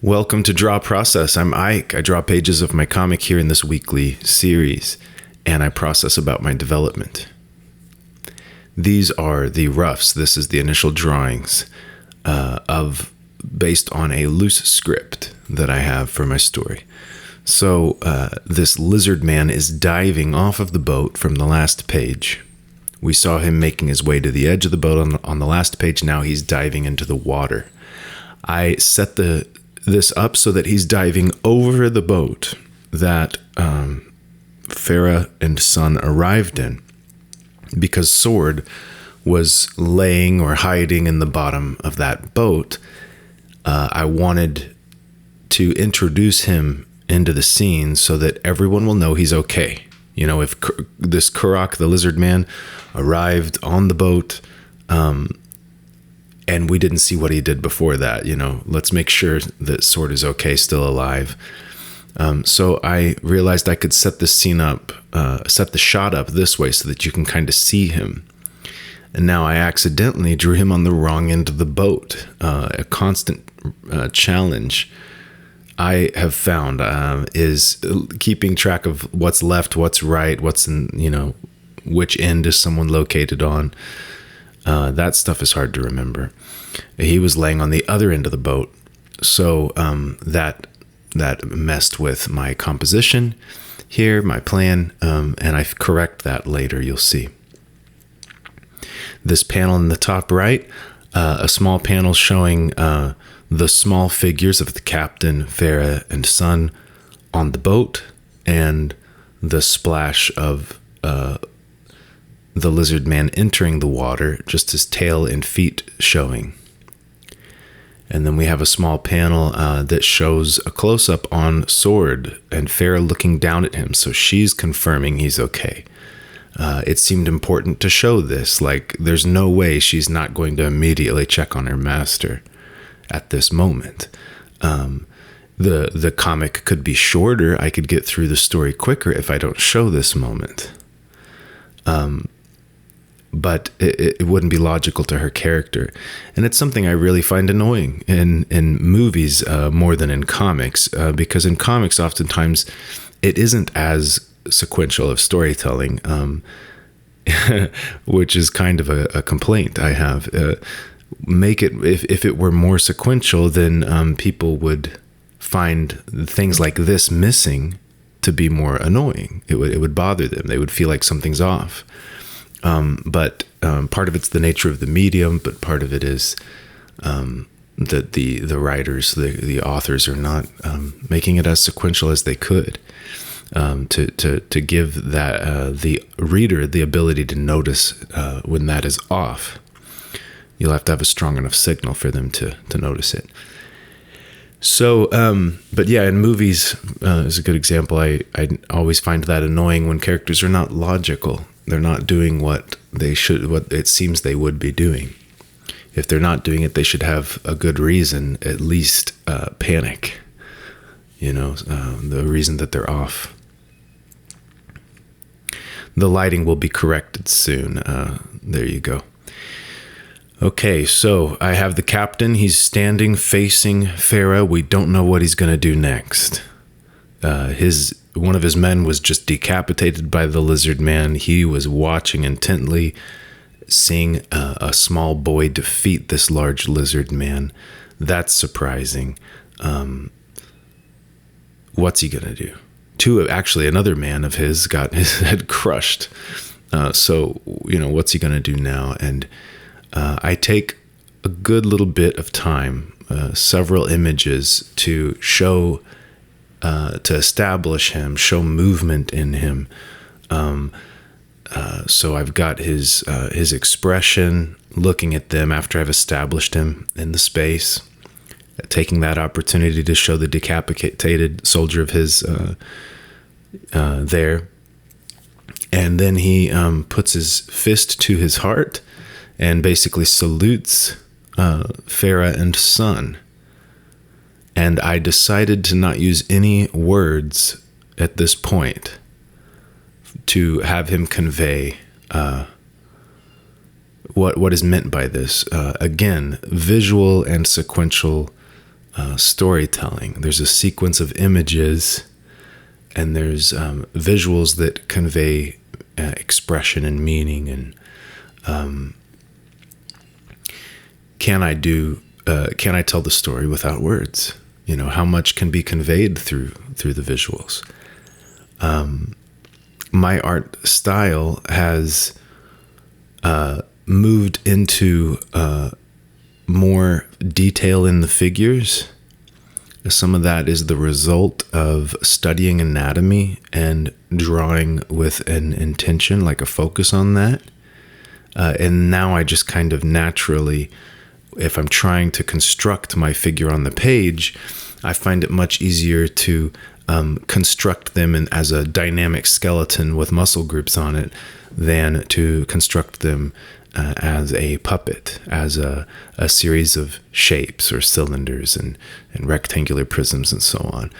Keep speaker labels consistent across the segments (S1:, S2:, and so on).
S1: Welcome to Draw Process. I'm Ike. I draw pages of my comic here in this weekly series, and I process about my development. These are the roughs. This is the initial drawings based on a loose script that I have for my story. So this lizard man is diving off of the boat from the last page. We saw him making his way to the edge of the boat on the last page. Now he's diving into the water. I set this up so that he's diving over the boat that Farah and Son arrived in, because Sword was laying or hiding in the bottom of that boat. I wanted to introduce him into the scene so that everyone will know he's okay. You know, if this Kurok, the lizard man, arrived on the boat, and we didn't see what he did before that, let's make sure that Sword is okay, still alive. So I realized I could set the shot up this way so that you can kind of see him. And now I accidentally drew him on the wrong end of the boat. A constant challenge I have found is keeping track of what's left, what's right, what's in, which end is someone located on. That stuff is hard to remember. He was laying on the other end of the boat, so that messed with my composition here, my plan, and I correct that later, you'll see. This panel in the top right, a small panel showing the small figures of the captain, Farah, and Son on the boat, and the splash of the lizard man entering the water, just his tail and feet showing. And then we have a small panel that shows a close-up on Sword and Farah looking down at him, so she's confirming he's okay. It seemed important to show this, like there's no way she's not going to immediately check on her master at this moment. The comic could be shorter. I could get through the story quicker if I don't show this moment. But it wouldn't be logical to her character. And it's something I really find annoying in movies more than in comics, because in comics, oftentimes, it isn't as sequential of storytelling, which is kind of a complaint I have. Make it, if it were more sequential, then people would find things like this missing to be more annoying. It would bother them. They would feel like something's off. But part of it's the nature of the medium, but part of it is that the writers, the authors are not making it as sequential as they could, to give that the reader the ability to notice when that is off. You'll have to have a strong enough signal for them to notice it. So, but yeah, in movies is a good example. I always find that annoying when characters are not logical. They're not doing what it seems they would be doing. If they're not doing it, they should have a good reason, at least panic, the reason that they're off. The lighting will be corrected soon. There you go. Okay, so I have the captain. He's standing facing Farah. We don't know what he's going to do next. One of his men was just decapitated by the lizard man. He was watching intently, seeing a small boy defeat this large lizard man. That's surprising. What's he going to do? Another man of his got his head crushed. So, what's he going to do now? And I take a good little bit of time, several images to show, to establish him, show movement in him. So I've got his expression, looking at them after I've established him in the space, taking that opportunity to show the decapitated soldier of his there. And then he puts his fist to his heart and basically salutes Farah and Son. And I decided to not use any words at this point to have him convey what is meant by this. Again, visual and sequential storytelling. There's a sequence of images, and there's visuals that convey expression and meaning. And can I tell the story without words? How much can be conveyed through the visuals? My art style has moved into more detail in the figures. Some of that is the result of studying anatomy and drawing with an intention, like a focus on that. And now I just kind of naturally, if I'm trying to construct my figure on the page, I find it much easier to construct them as a dynamic skeleton with muscle groups on it than to construct them as a puppet, as a series of shapes or cylinders and rectangular prisms and so on.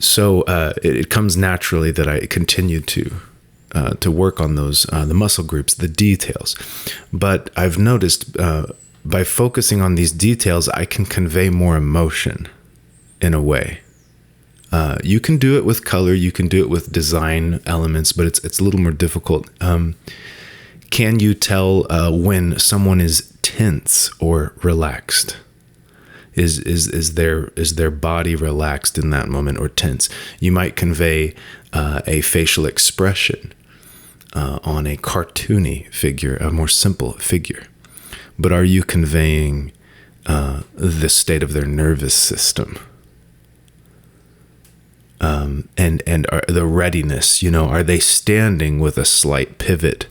S1: So it comes naturally that I continue to work on those, the muscle groups, the details. But I've noticed by focusing on these details, I can convey more emotion in a way. You can do it with color, you can do it with design elements, but it's a little more difficult. Can you tell when someone is tense or relaxed? Is their body relaxed in that moment or tense? You might convey a facial expression on a cartoony figure, a more simple figure. But are you conveying the state of their nervous system? And the readiness, are they standing with a slight pivot,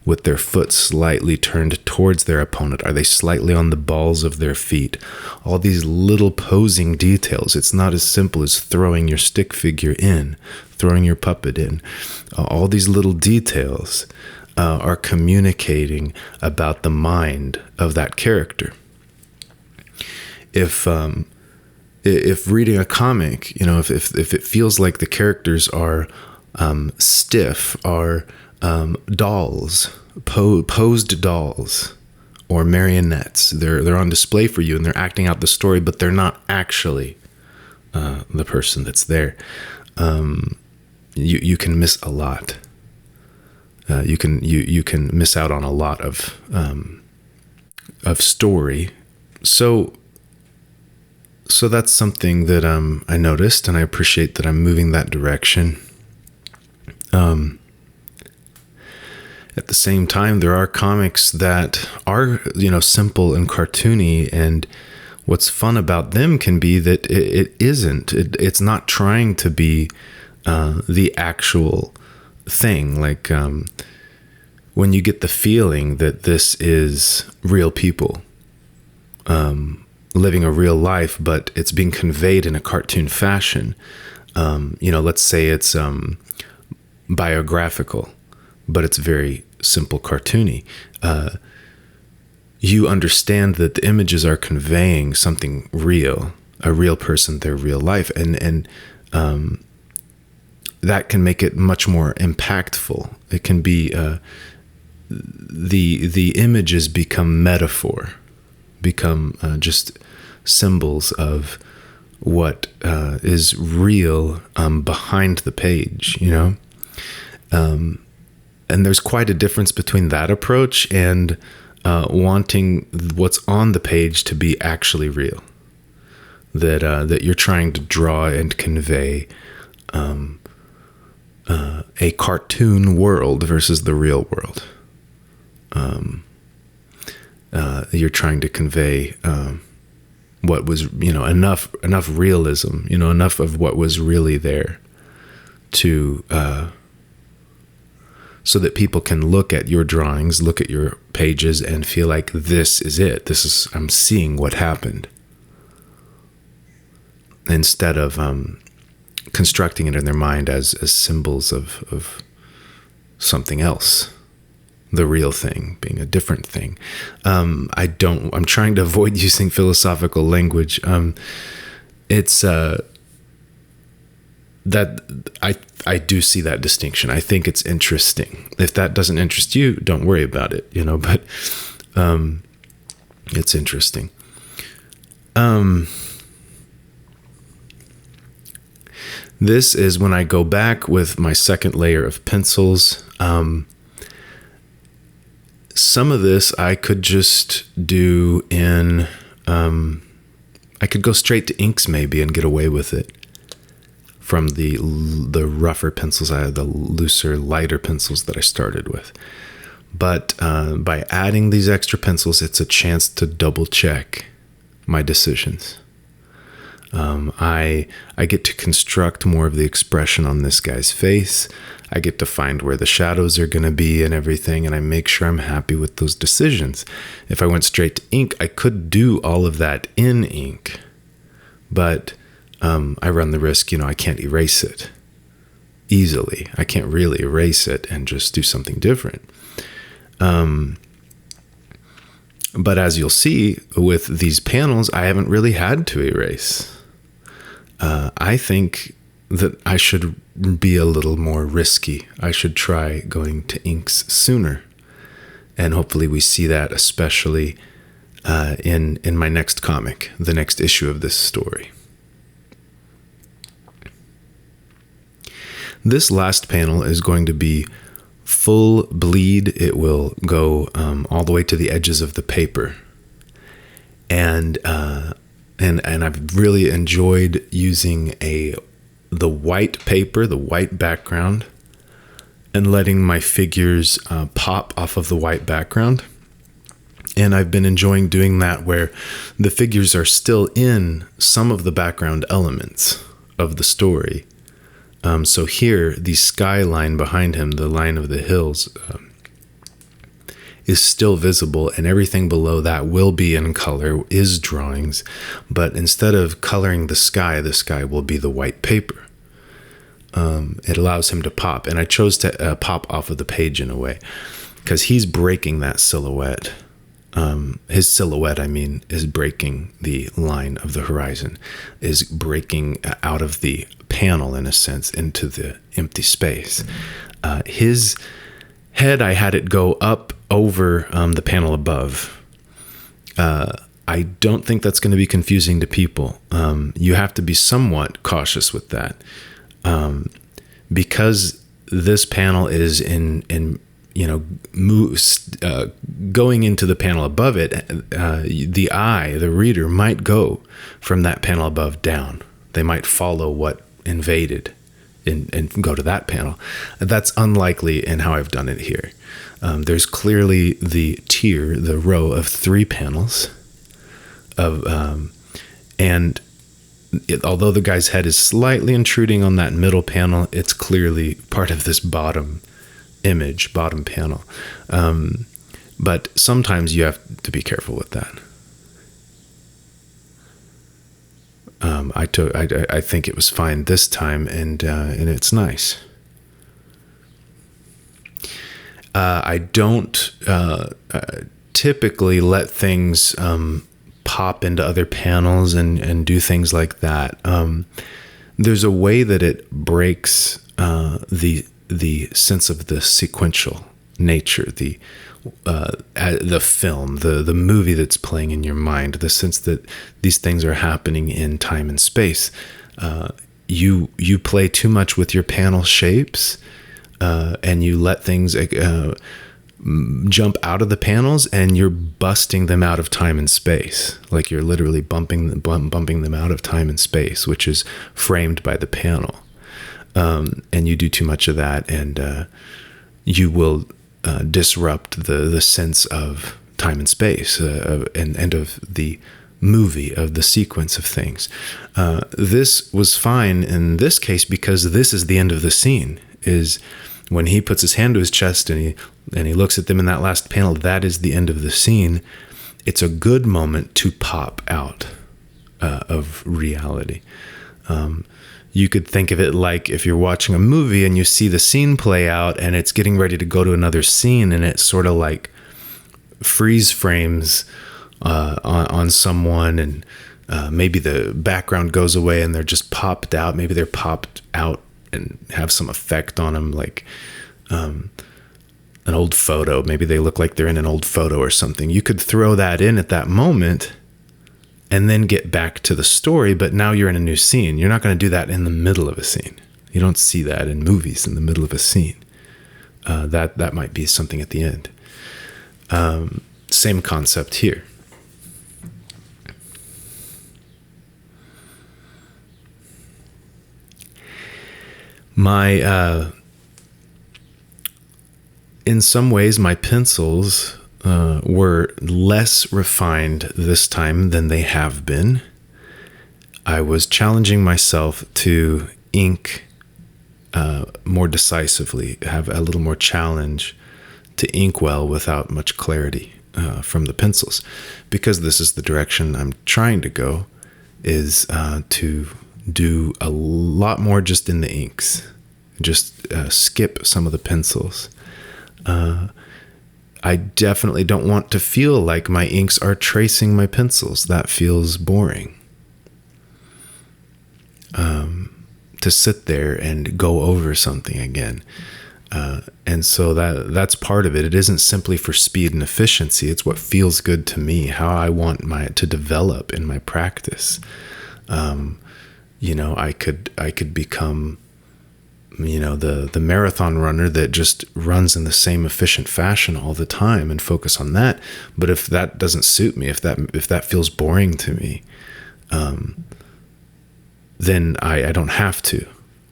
S1: with their foot slightly turned towards their opponent? Are they slightly on the balls of their feet? All these little posing details. It's not as simple as throwing your stick figure in, throwing your puppet in. All these little details are communicating about the mind of that character. If reading a comic, if it feels like the characters are stiff, are dolls, posed dolls, or marionettes, they're on display for you and they're acting out the story, but they're not actually the person that's there. You can miss a lot. You can miss out on a lot of story. So that's something that I noticed, and I appreciate that I'm moving that direction. At the same time, there are comics that are, simple and cartoony, and what's fun about them can be that it isn't. It's not trying to be the actual thing. Like when you get the feeling that this is real people living a real life, but it's being conveyed in a cartoon fashion. Let's say it's biographical, but it's very simple cartoony. You understand that the images are conveying something real, a real person, their real life, and that can make it much more impactful. It can be the images become metaphor, become just symbols of what is real behind the page, and there's quite a difference between that approach and wanting what's on the page to be actually real, that you're trying to draw and convey a cartoon world versus the real world. You're trying to convey what was, enough realism, enough of what was really there to so that people can look at your drawings, look at your pages, and feel like this is it. I'm seeing what happened, instead of constructing it in their mind as symbols of something else. The real thing being a different thing. I'm trying to avoid using philosophical language. It's that I do see that distinction. I think it's interesting. If that doesn't interest you, don't worry about it, but it's interesting. This is when I go back with my second layer of pencils. Some of this I could just do in, I could go straight to inks maybe and get away with it from the rougher pencils. I had the looser, lighter pencils that I started with. But by adding these extra pencils, it's a chance to double check my decisions. I get to construct more of the expression on this guy's face. I get to find where the shadows are going to be and everything, and I make sure I'm happy with those decisions. If I went straight to ink, I could do all of that in ink, but I run the risk, I can't erase it easily. I can't really erase it and just do something different. But as you'll see with these panels, I haven't really had to erase. I think that I should be a little more risky. I should try going to inks sooner. And hopefully we see that especially in my next comic, the next issue of this story. This last panel is going to be full bleed. It will go all the way to the edges of the paper. And I've really enjoyed using the white paper, the white background, and letting my figures pop off of the white background. And I've been enjoying doing that where the figures are still in some of the background elements of the story. So here, the skyline behind him, the line of the hills, is still visible, and everything below that will be in color, is drawings. But instead of coloring the sky will be the white paper. It allows him to pop, and I chose to pop off of the page in a way, because he's breaking that silhouette. His silhouette, is breaking the line of the horizon, is breaking out of the panel, in a sense, into the empty space. His head, I had it go up over the panel above. I don't think that's going to be confusing to people. You have to be somewhat cautious with that. Because this panel is going into the panel above it, the reader might go from that panel above down. They might follow what invaded and go to that panel. That's unlikely in how I've done it here. There's clearly the row of 3 panels and although the guy's head is slightly intruding on that middle panel, it's clearly part of this bottom panel. But sometimes you have to be careful with that. I think it was fine this time, and it's nice. I don't typically let things pop into other panels and do things like that. There's a way that it breaks the sense of the sequential nature, the film, the movie that's playing in your mind, the sense that these things are happening in time and space. You play too much with your panel shapes, and you let things jump out of the panels, and you're busting them out of time and space. Like you're literally bumping them out of time and space, which is framed by the panel. And you do too much of that, and you will disrupt the sense of time and space and of the movie, of the sequence of things. This was fine in this case because this is the end of the scene. Is when he puts his hand to his chest and he looks at them in that last panel. That is the end of the scene. It's a good moment to pop out of reality. You could think of it like if you're watching a movie and you see the scene play out and it's getting ready to go to another scene, and it sort of like freeze frames on someone, and maybe the background goes away and they're just popped out. Maybe they're popped out and have some effect on them, like an old photo. Maybe they look like they're in an old photo or something. You could throw that in at that moment, and then get back to the story. But now you're in a new scene. You're not going to do that in the middle of a scene. You don't see that in movies in the middle of a scene. That might be something at the end. Same concept here. In some ways, my pencils were less refined this time than they have been. I was challenging myself to ink more decisively, have a little more challenge to ink well without much clarity from the pencils, because this is the direction I'm trying to go, is to do a lot more just in the inks, just skip some of the pencils. I definitely don't want to feel like my inks are tracing my pencils. That feels boring. To sit there and go over something again. And so that's part of it. It isn't simply for speed and efficiency. It's what feels good to me, how I want to develop in my practice. I could become, the marathon runner that just runs in the same efficient fashion all the time and focus on that. But if that doesn't suit me, if that feels boring to me, then I don't have to.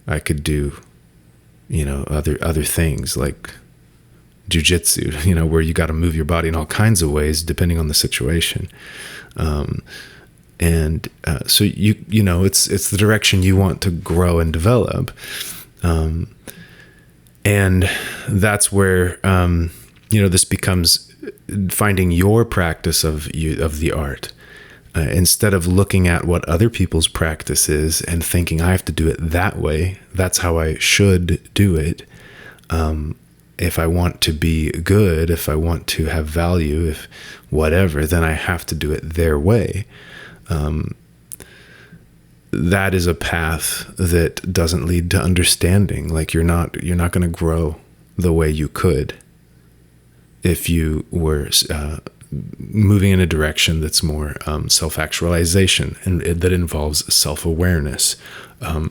S1: I could do, other things like jujitsu, where you got to move your body in all kinds of ways depending on the situation. So it's the direction you want to grow and develop. And that's where, this becomes finding your practice of the art. Instead of looking at what other people's practice is and thinking I have to do it that way, that's how I should do it. If I want to be good, if I want to have value, if whatever, then I have to do it their way. That is a path that doesn't lead to understanding. Like you're not going to grow the way you could if you were moving in a direction that's more self-actualization and that involves self-awareness. How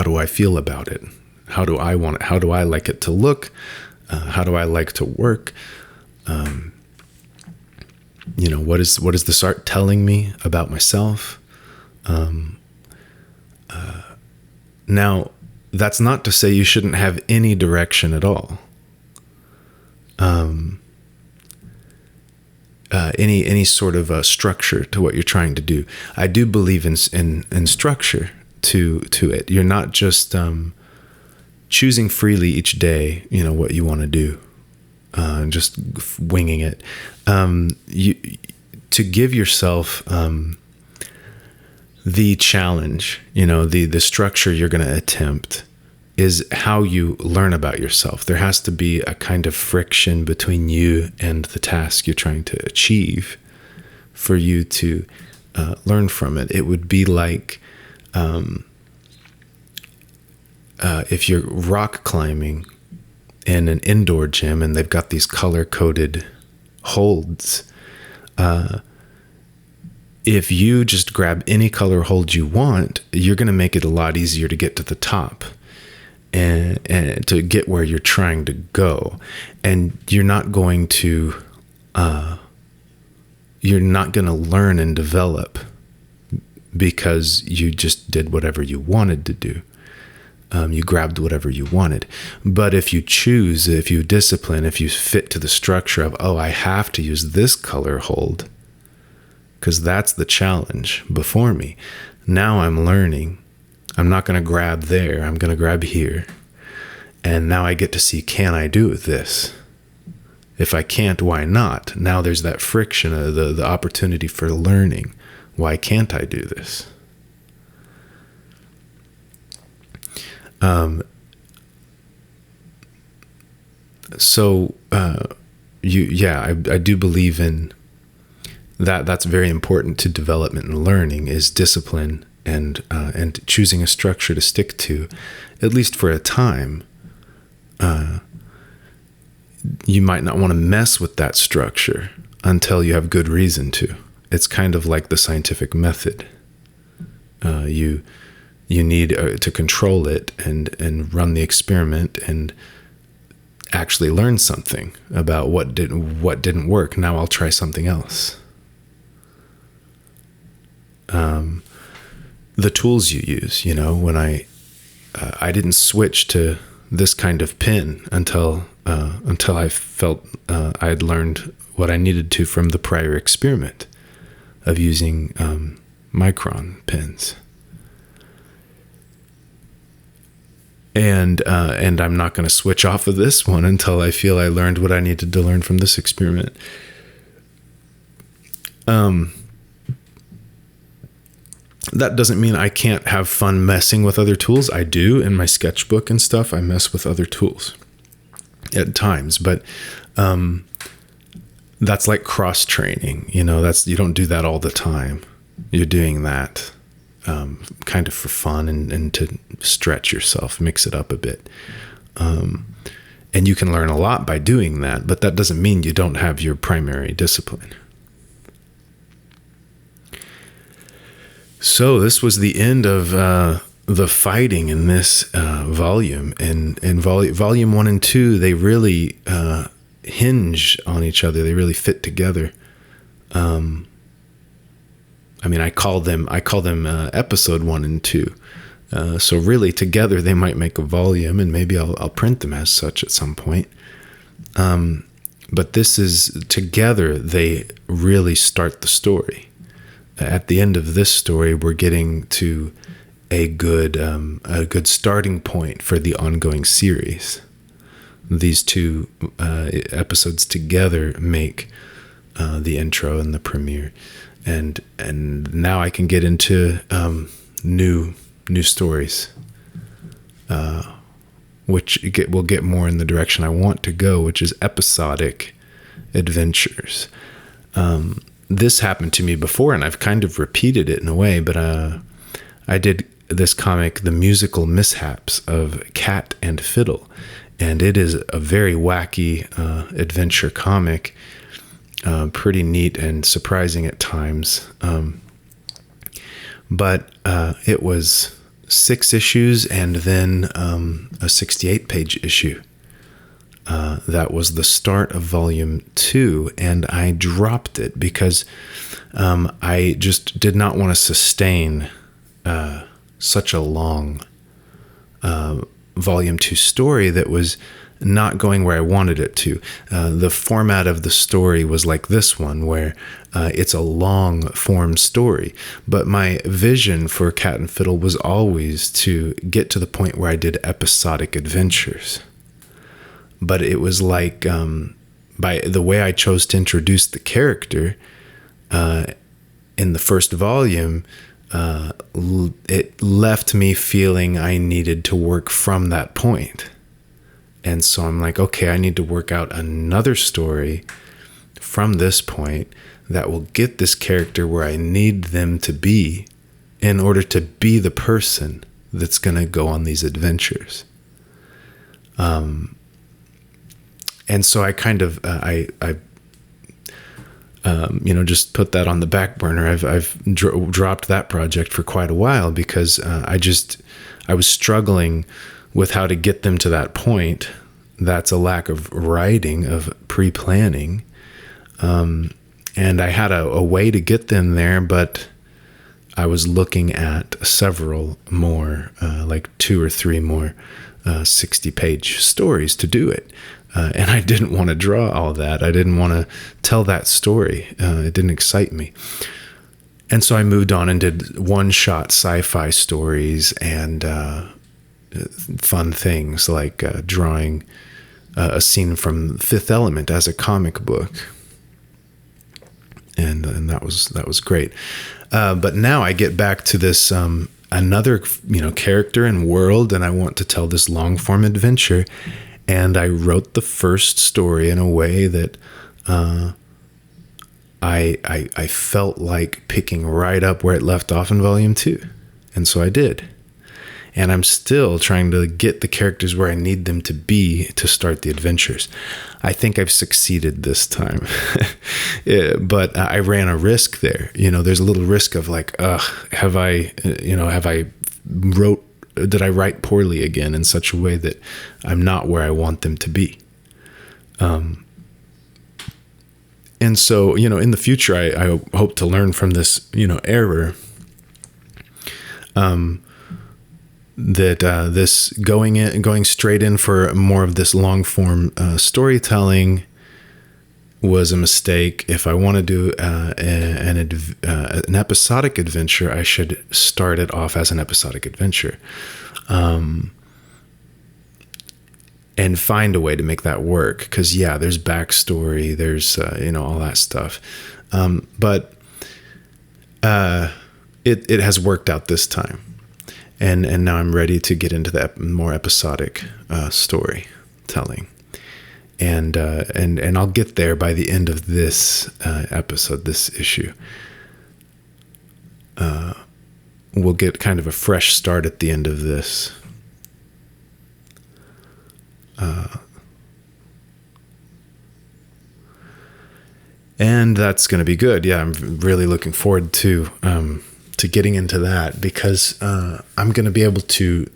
S1: do I feel about it? How do I want it? How do I like it to look? How do I like to work? What is this art telling me about myself? Now, that's not to say you shouldn't have any direction at all. Any sort of structure to what you're trying to do. I do believe in structure to it. You're not just choosing freely each day, what you want to do, just winging it. To give yourself the challenge, the structure you're going to attempt is how you learn about yourself. There has to be a kind of friction between you and the task you're trying to achieve for you to learn from it. It would be like if you're rock climbing in an indoor gym and they've got these color-coded holds. If you just grab any color hold you want, you're going to make it a lot easier to get to the top. And to get where you're trying to go, and you're not going to learn and develop because you just did whatever you wanted to do. You grabbed whatever you wanted. But if you choose, if you discipline, if you fit to the structure of, I have to use this color hold because that's the challenge before me. Now I'm learning. I'm not going to grab there. I'm going to grab here. And now I get to see, can I do this? If I can't, why not? Now there's that friction, the opportunity for learning. Why can't I do this? I do believe in that. That's very important to development and learning, is discipline and choosing a structure to stick to, at least for a time. You might not want to mess with that structure until you have good reason to. it's kind of like the scientific method. You need to control it and run the experiment and actually learn something about what didn't work. Now I'll try something else. The tools you use, when I didn't switch to this kind of pen until I felt I had learned what I needed to from the prior experiment of using micron pens. And I'm not going to switch off of this one until I feel I learned what I needed to learn from this experiment. That doesn't mean I can't have fun messing with other tools. I do in my sketchbook and stuff. I mess with other tools at times, but that's like cross training. You don't do that all the time. You're doing that kind of for fun and to stretch yourself, mix it up a bit. And you can learn a lot by doing that, but that doesn't mean you don't have your primary discipline. So this was the end of the fighting in this volume. And volume 1 and 2, they really hinge on each other. They really fit together. I call them episode 1 and 2. So really together they might make a volume, and maybe I'll print them as such at some point. But this is together, they really start the story. At the end of this story, we're getting to a good starting point for the ongoing series. These two episodes together make the intro and the premiere, and now I can get into new stories, which will get more in the direction I want to go, which is episodic adventures. This happened to me before, and I've kind of repeated it in a way, but I did this comic, The Musical Mishaps of Cat and Fiddle, and it is a very wacky adventure comic, pretty neat and surprising at times. But it was 6 issues and then a 68-page issue. That was the start of volume 2, and I dropped it because I just did not want to sustain such a long volume 2 story that was not going where I wanted it to. The format of the story was like this one, where it's a long form story. But my vision for Cat and Fiddle was always to get to the point where I did episodic adventures. But it was like, by the way I chose to introduce the character in the first volume, it left me feeling I needed to work from that point. And so I'm like, okay, I need to work out another story from this point that will get this character where I need them to be in order to be the person that's going to go on these adventures. And so I kind of, just put that on the back burner. I've dropped that project for quite a while because I was struggling with how to get them to that point. That's a lack of writing, of pre-planning. And I had a way to get them there, but I was looking at several more, like 2 or 3 more 60-page stories to do it. And I didn't want to draw all that. I didn't want to tell that story. It didn't excite me. And so I moved on and did one-shot sci-fi stories and fun things like drawing a scene from Fifth Element as a comic book. And that was great. But now I get back to this another character and world, and I want to tell this long-form adventure. And I wrote the first story in a way that I felt like picking right up where it left off in volume 2. And so I did. and I'm still trying to get the characters where I need them to be to start the adventures. I think I've succeeded this time. But I ran a risk there. There's a little risk of like, did I write poorly again in such a way that I'm not where I want them to be? And so, in the future, I hope to learn from this, error, that this going straight in for more of this long form storytelling was a mistake. If I want to do an episodic adventure, I should start it off as an episodic adventure, and find a way to make that work. Because there's backstory, there's all that stuff, but it has worked out this time. And now I'm ready to get into that more episodic storytelling, and I'll get there by the end of this episode, this issue. We'll get kind of a fresh start at the end of this. And that's going to be good. Yeah, I'm really looking forward to getting into that, because I'm going to be able to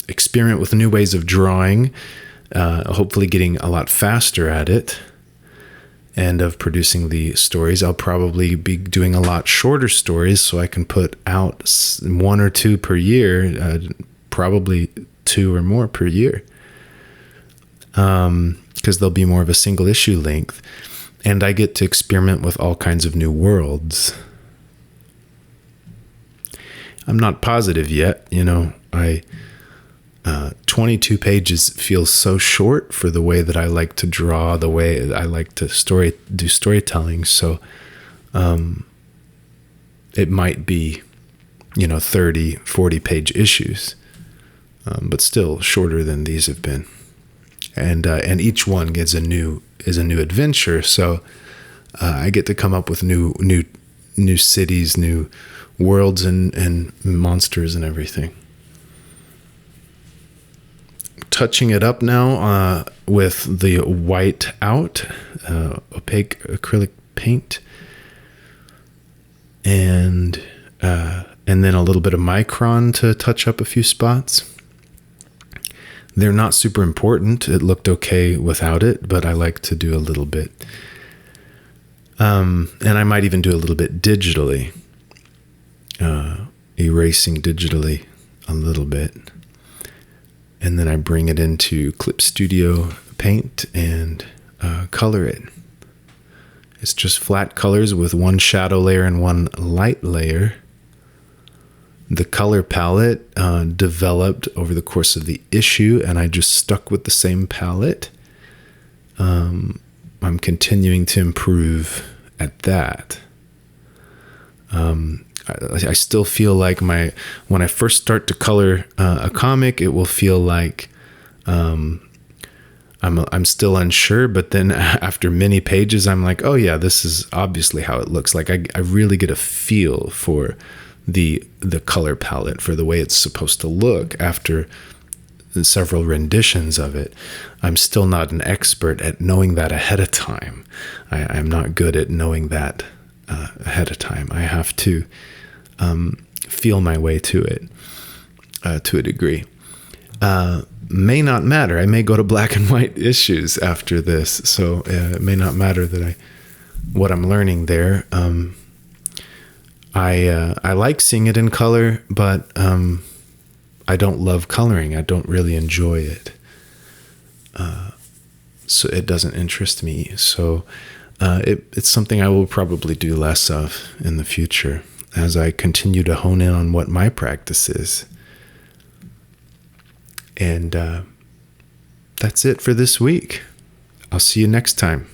S1: experiment with new ways of drawing, hopefully getting a lot faster at it, and of producing the stories. I'll probably be doing a lot shorter stories, so I can put out 1 or 2 per year, probably 2 or more per year, because they'll be more of a single issue length, and I get to experiment with all kinds of new worlds. I'm not positive yet. 22 pages feels so short for the way that I like to draw, the way I like to do storytelling. So it might be, 30, 40 page issues, but still shorter than these have been. And each one is a new adventure. So I get to come up with new cities, new worlds, and monsters and everything. Touching it up now with the white out, opaque acrylic paint, and then a little bit of micron to touch up a few spots. They're not super important. It looked okay without it, but I like to do a little bit. And I might even do a little bit digitally, erasing digitally a little bit. And then I bring it into Clip Studio Paint and color it. It's just flat colors with one shadow layer and one light layer. The color palette developed over the course of the issue, and I just stuck with the same palette. I'm continuing to improve at that. I still feel like when I first start to color a comic, it will feel like I'm still unsure, but then after many pages, I'm like, oh yeah, this is obviously how it looks like. I really get a feel for the color palette, for the way it's supposed to look after several renditions of it. I'm still not an expert at knowing that ahead of time. I'm not good at knowing that ahead of time. I have to feel my way to it to a degree. May not matter. I may go to black and white issues after this, so it may not matter that what I'm learning there. I like seeing it in color, but I don't love coloring. I don't really enjoy it. So it doesn't interest me. So it's something I will probably do less of in the future as I continue to hone in on what my practice is. And that's it for this week. I'll see you next time.